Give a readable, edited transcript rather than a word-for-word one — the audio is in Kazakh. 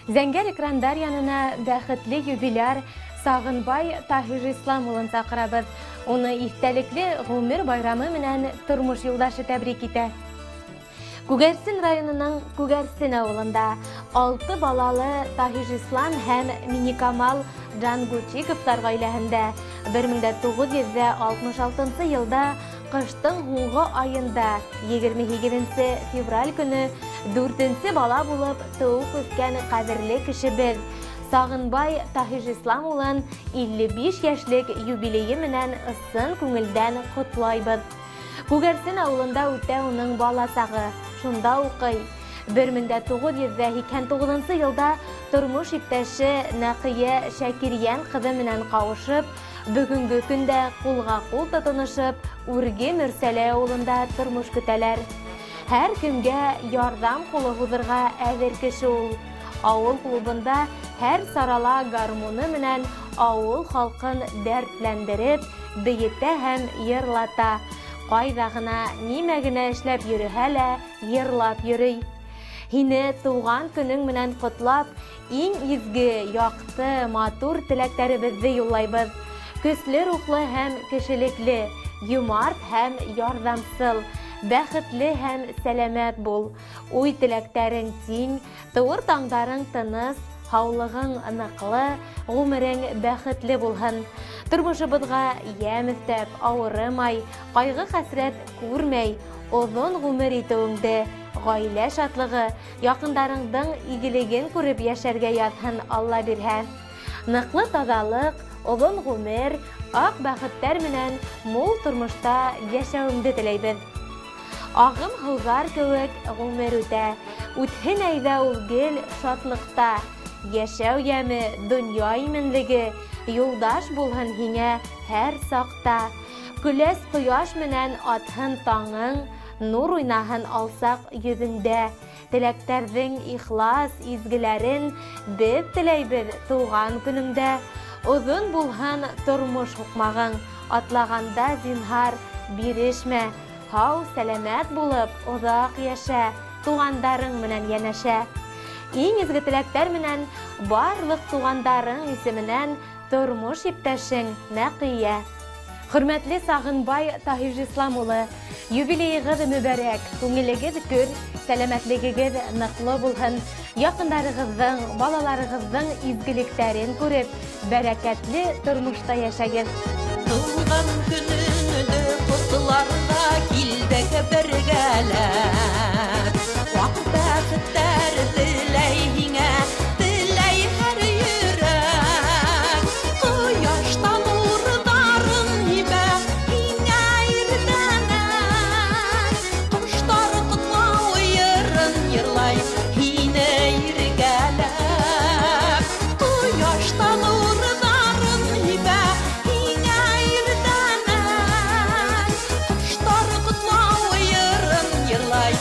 Зәңгәр экрандар янына бәхетле юбиляр Сағынбай Таһир Ислам улын сакырабыз. Уны истәлекле гомер байрамы менән тормыш юлдашы тәбрик итә. Күгәрсен районының Күгәрсен авылында 6 балалы Таһир Ислам һәм Миникамал Джангучиковтар гаиләһендә 1966 елда кыштың һуңгы айында 28 февраль көне 4-нче бала булып тууп үскән кадерле кешебез Сағынбай Таһир Ислам улын 55 яшьлек юбилее менән ысын күңелдән котлайбыз. Күгәрсен авылында үтә уның баласагы, шунда укый. 1989 елда тормыш иптәше Нәкыя Шакириян кызы менән кавышып, бүгенге көндә кулга-кул тотынышып, Үрге Мөрсәлә авылында тормыш көтәләр. Һәр кемгә ярдәм кулы һузырга әзер кеше ул. Авыл клубында һәр сарала гармуны менән авыл халкын дәртләндереп, бейетә һәм йырлата. Кайда гына, нимә генә эшләп йөрһә лә, йырлап йөрий. Һине туган көнең менән котлап, иң изге, якты, матур теләктәребезне юллайбыз. Көсле рухлы һәм кешелекле, юмарт һәм ярдәмсыл, бәхетле һәм сәламәт бул. Уй теләктәрең тиң, туур таңдарың тыныс, һаулыгың ныклы, гомерең бәхетле булһын. Тормышыбызга ямь өстәп, авырымай, кайгы-хәсрәт күрмәй, озын гомер итүеңдә, гаилә шатлыгы, якындарыңдың игелеген күреп яшәргә язһын Алла бирһә. Ныклы тазалык, озын гомер, ак бәхеттәр менән мул тормышта яшәүеңде теләйбез. Агым һыулар кеүек гомер үтә, үтһен әйдә ул гел шатлыкта. Яшәү яме, дөнья именлеге, юлдаш булһын һиңә һәр сакта. Көләс кояш менән атһын таңың, нур уйнаһын алсак йөзендә. Теләктәрҙең ихлас, изгеләрен без теләйбез туган көнөңдә. Озын булһын тормыш һукмағың, атлаганда зинһар бирешмә. Һау, сәләмәт булып, оҙаҡ яшә, туғандарың менән йәнәшә. Иң изге теләктәр менән барлык туғандарың исеменән тормыш иптәшең Нәкыя. Хөрмәтле Сағынбай Таһир Ислам улы, юбилейығыҙ мүбәрәк, күңелегеҙ көр, сәләмәтлегегеҙ ныҡлы булһын, яҡындарығыҙҙың, балаларығыҙҙың изгелектәрен күреп, бәрәкәтле тормошта йәшәгеҙ. Тыуған көнөңдө ҡотларға килдек бергәләп, ваҡ бәхеттәр теләй һиңә, теләй һәр йөрәк. Ҡояштан нурҙарын һибә һиңә иртәнән, ҡоштар ҡотлау йырын йырлай һине иргәләп. Ҡояштан нурҙарын һибә һиңә иртәнән, ҡоштар ҡотлау йырын йырлай